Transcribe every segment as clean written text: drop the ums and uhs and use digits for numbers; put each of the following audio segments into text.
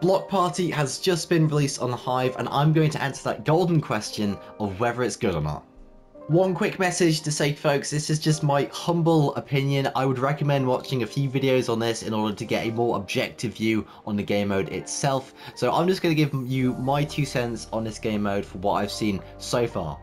Block Party has just been released on the Hive, and I'm going to answer that golden question of whether it's good or not. One quick message to say, folks, this is just my humble opinion. I would recommend watching a few videos on this in order to get a more objective view on the game mode itself. So I'm just going to give you my 2 cents on this game mode for what I've seen so far.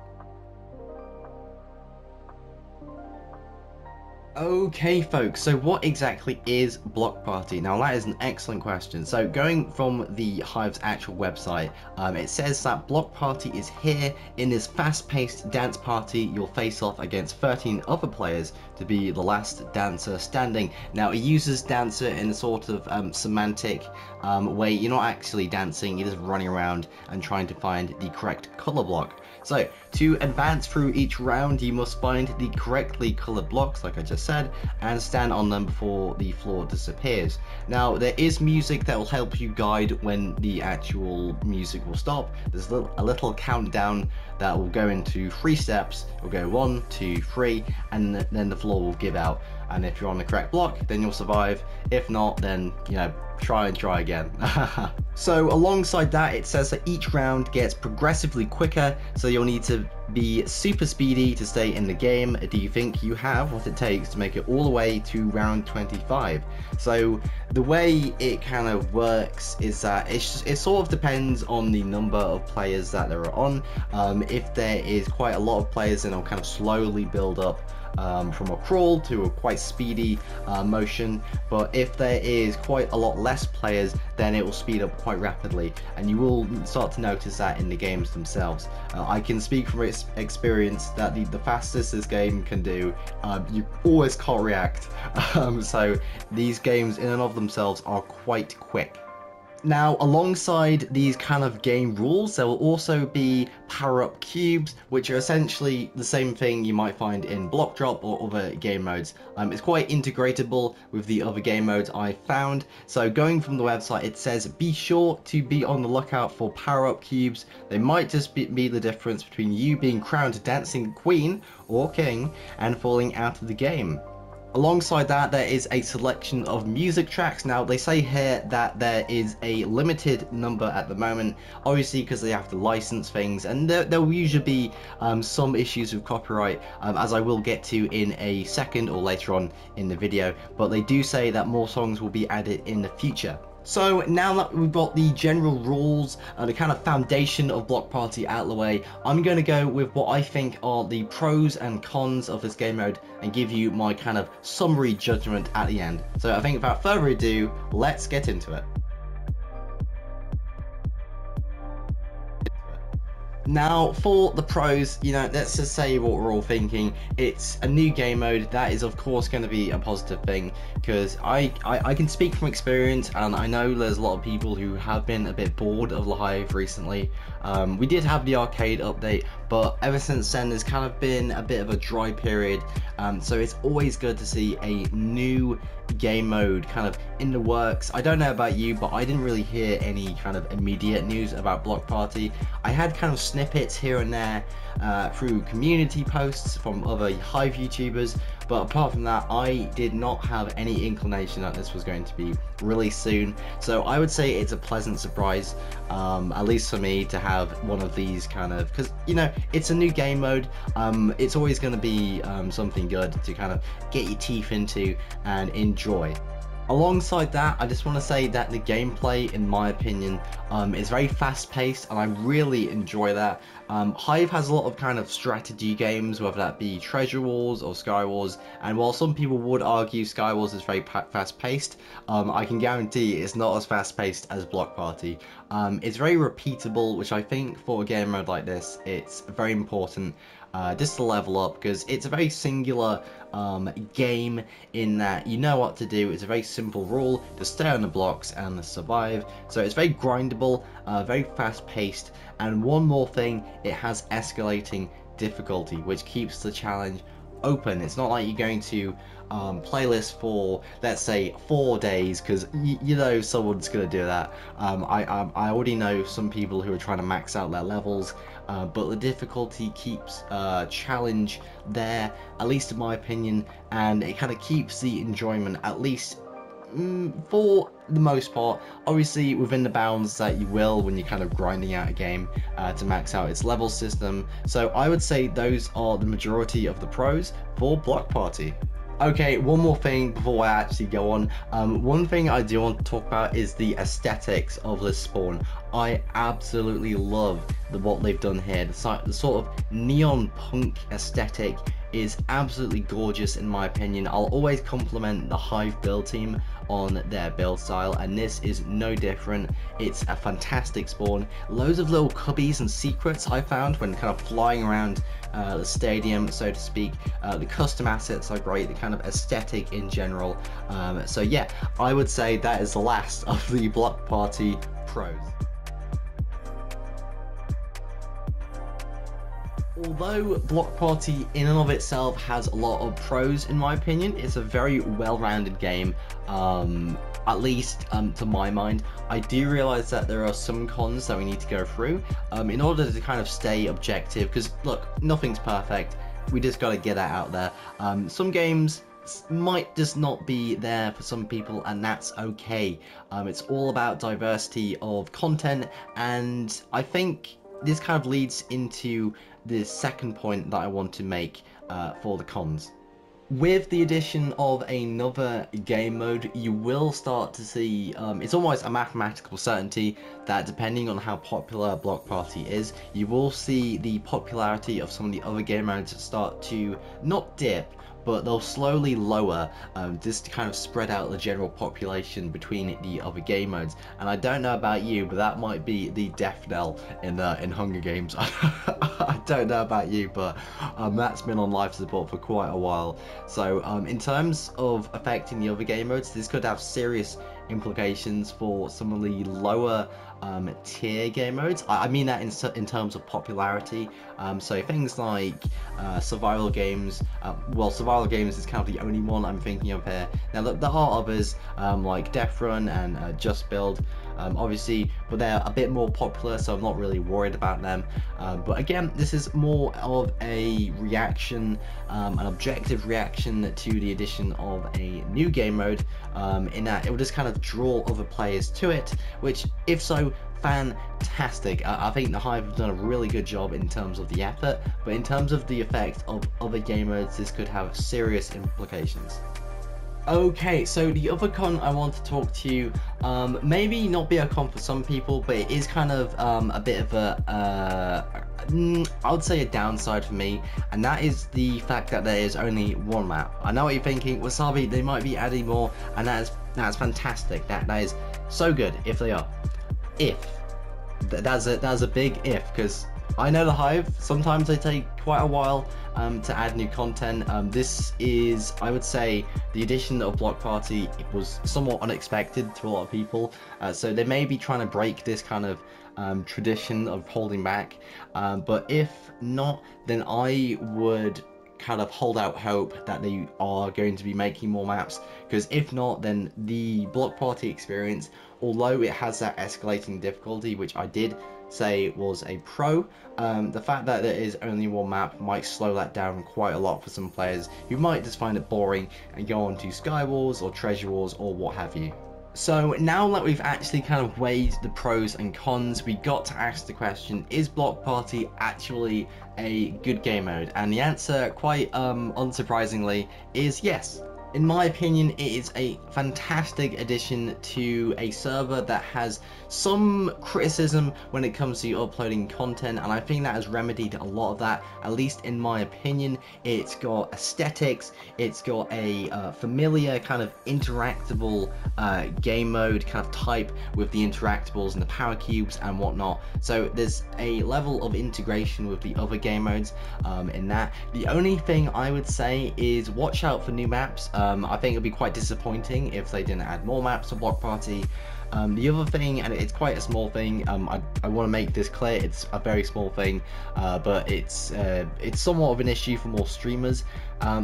Okay folks, so what exactly is Block Party? Now that is an excellent question. So going from the Hive's actual website, it says that Block Party is here. In this fast-paced dance party, you'll face off against 13 other players to be the last dancer standing. Now it uses dancer in a sort of semantic way. You're not actually dancing, you're just running around and trying to find the correct color block. So, to advance through each round, you must find the correctly coloured blocks, like I just said, and stand on them before the floor disappears. Now, there is music that will help you guide when the actual music will stop. There's a little countdown that will go into 3 steps. It will go 1, 2, 3, and then the floor will give out. And if you're on the correct block, then you'll survive. If not, then, you know, try again. So alongside that, it says that each round gets progressively quicker, so you'll need to be super speedy to stay in the game. Do you think you have what it takes to make it all the way to round 25? So the way it kind of works is that it sort of depends on the number of players that there are on. If there is quite a lot of players, then it'll kind of slowly build up from a crawl to a quite speedy motion. But if there is quite a lot less players, then it will speed up quite rapidly, and you will start to notice that in the games themselves. I can speak from experience that the fastest this game can do, you always can't react. So these games in and of themselves are quite quick. Now, alongside these kind of game rules, there will also be power-up cubes, which are essentially the same thing you might find in Block Drop or other game modes. It's quite integratable with the other game modes I found. So going from the website, it says be sure to be on the lookout for power-up cubes. They might just be the difference between you being crowned dancing queen or king and falling out of the game. Alongside that, there is a selection of music tracks. Now, they say here that there is a limited number at the moment, obviously because they have to license things, and there will usually be some issues with copyright, as I will get to in a second or later on in the video, but they do say that more songs will be added in the future. So now that we've got the general rules and the kind of foundation of Block Party out of the way, I'm going to go with what I think are the pros and cons of this game mode and give you my kind of summary judgment at the end. So I think without further ado, let's get into it. Now, for the pros, you know, let's just say what we're all thinking. It's a new game mode. That is, of course, going to be a positive thing, because I can speak from experience, and I know there's a lot of people who have been a bit bored of the Hive recently. We did have the arcade update, but ever since then, there's kind of been a bit of a dry period. So it's always good to see a new game mode kind of in the works. I don't know about you, but I didn't really hear any kind of immediate news about Block Party. I had kind of snippets here and there through community posts from other Hive YouTubers, but apart from that, I did not have any inclination that this was going to be released soon. So I would say it's a pleasant surprise, at least for me, to have one of these kind of, because, you know, it's a new game mode. It's always going to be something good to kind of get your teeth into and enjoy. Alongside that, I just want to say that the gameplay, in my opinion, is very fast-paced, and I really enjoy that. Hive has a lot of kind of strategy games, whether that be Treasure Wars or Sky Wars, and while some people would argue Sky Wars is very fast-paced, I can guarantee it's not as fast-paced as Block Party. It's very repeatable, which I think for a game mode like this, it's very important just to level up, because it's a very singular game in that you know what to do. It's a very simple rule to stay on the blocks and survive. So it's very grindable, very fast-paced, and one more thing, it has escalating difficulty, which keeps the challenge open. It's not like you're going to playlist for, let's say, 4 days, because you know someone's gonna do that. I already know some people who are trying to max out their levels, but the difficulty keeps challenge there, at least in my opinion, and it kind of keeps the enjoyment at least for the most part, obviously within the bounds that you will when you're kind of grinding out a game to max out its level system. So I would say those are the majority of the pros for Block Party. Okay, one more thing before I actually go on. One thing I do want to talk about is the aesthetics of this spawn. I absolutely love what they've done here. The sort of neon punk aesthetic is absolutely gorgeous in my opinion. I'll always compliment the Hive build team on their build style, and this is no different. It's a fantastic spawn. Loads of little cubbies and secrets I found when kind of flying around the stadium, so to speak. The custom assets are great, the kind of aesthetic in general. So yeah, I would say that is the last of the Block Party pros. Although Block Party in and of itself has a lot of pros in my opinion, it's a very well-rounded game, at least to my mind. I do realize that there are some cons that we need to go through in order to kind of stay objective, because look, nothing's perfect, we just got to get that out there. Some games might just not be there for some people, and that's okay. It's all about diversity of content, and I think this kind of leads into the second point that I want to make for the cons. With the addition of another game mode, you will start to see, it's almost a mathematical certainty that depending on how popular Block Party is, you will see the popularity of some of the other game modes start to not dip, but they'll slowly lower, just to kind of spread out the general population between the other game modes. And I don't know about you, but that might be the death knell in Hunger Games. I don't know about you, but that's been on life support for quite a while. So in terms of affecting the other game modes, this could have serious implications for some of the lower tier game modes. I mean that in terms of popularity. So things like survival games. Well, survival games is kind of the only one I'm thinking of here. Now there are others like Death Run and Just Build, obviously, but they're a bit more popular, so I'm not really worried about them. But again, this is more of a reaction, an objective reaction to the addition of a new game mode, in that it will just kind of draw other players to it, which, if so, fantastic. I think the Hive have done a really good job in terms of the effort, but in terms of the effect of other game modes, this could have serious implications. Okay, so the other con I want to talk to you, maybe not be a con for some people, but it is kind of a bit of a, I would say a downside for me, and that is the fact that there is only one map. I know what you're thinking, Wasabi, they might be adding more, and that's fantastic. That is so good if they are. If that's a big if, because I know the Hive, sometimes they take quite a while to add new content. This is, I would say, the addition of Block Party, it was somewhat unexpected to a lot of people, so they may be trying to break this kind of tradition of holding back, but if not, then I would kind of hold out hope that they are going to be making more maps, because if not, then the Block Party experience, although it has that escalating difficulty, which I did say was a pro, the fact that there is only one map might slow that down quite a lot for some players who might just find it boring and go on to Sky Wars or Treasure Wars or what have you. So now that we've actually kind of weighed the pros and cons, we got to ask the question, is Block Party actually a good game mode? And the answer, quite unsurprisingly, is yes. In my opinion, it is a fantastic addition to a server that has some criticism when it comes to uploading content, and I think that has remedied a lot of that, at least in my opinion. It's got aesthetics, it's got a familiar kind of interactable game mode kind of type with the interactables and the power cubes and whatnot. So there's a level of integration with the other game modes in that. The only thing I would say is watch out for new maps. I think it would be quite disappointing if they didn't add more maps to Block Party. The other thing, and it's quite a small thing, I want to make this clear, it's a very small thing, but it's somewhat of an issue for more streamers.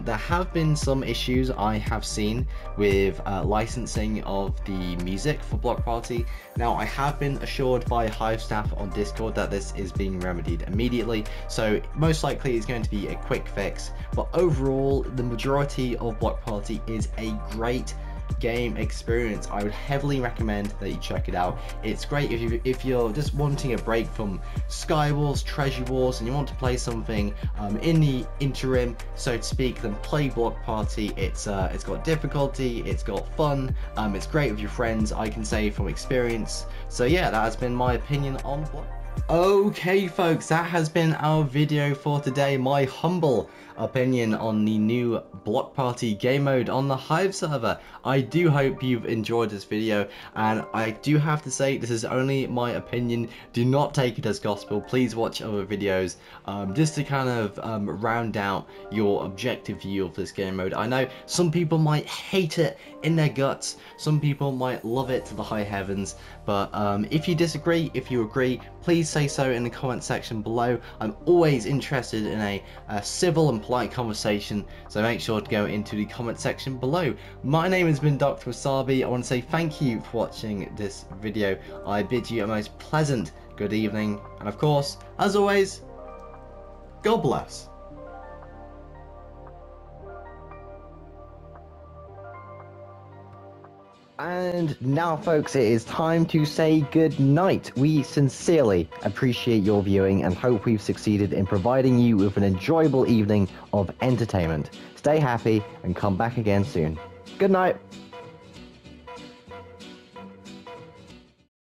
There have been some issues I have seen with licensing of the music for Block Party. Now, I have been assured by Hive staff on Discord that this is being remedied immediately, so most likely it's going to be a quick fix, but overall the majority of Block Party is a great game experience. I would heavily recommend that you check it out. It's great if you're just wanting a break from Skywars, Treasure Wars, and you want to play something in the interim, so to speak. Then play Block Party. It's got difficulty, it's got fun, it's great with your friends, I can say from experience. So yeah, that has been my opinion on Block. Okay folks, that has been our video for today, my humble opinion on the new Block Party game mode on the Hive server. I do hope you've enjoyed this video, and I do have to say this is only my opinion. Do not take it as gospel. Please watch other videos just to kind of round out your objective view of this game mode. I know some people might hate it in their guts, some people might love it to the high heavens, but if you disagree, if you agree, please say so in the comment section below. I'm always interested in a civil and polite conversation, so make sure to go into the comment section below. My name has been Dr. Wasabi. I want to say thank you for watching this video. I bid you a most pleasant good evening, and of course, as always, God bless. And now folks, it is time to say good night. We sincerely appreciate your viewing and hope we've succeeded in providing you with an enjoyable evening of entertainment. Stay happy and come back again soon. Good night.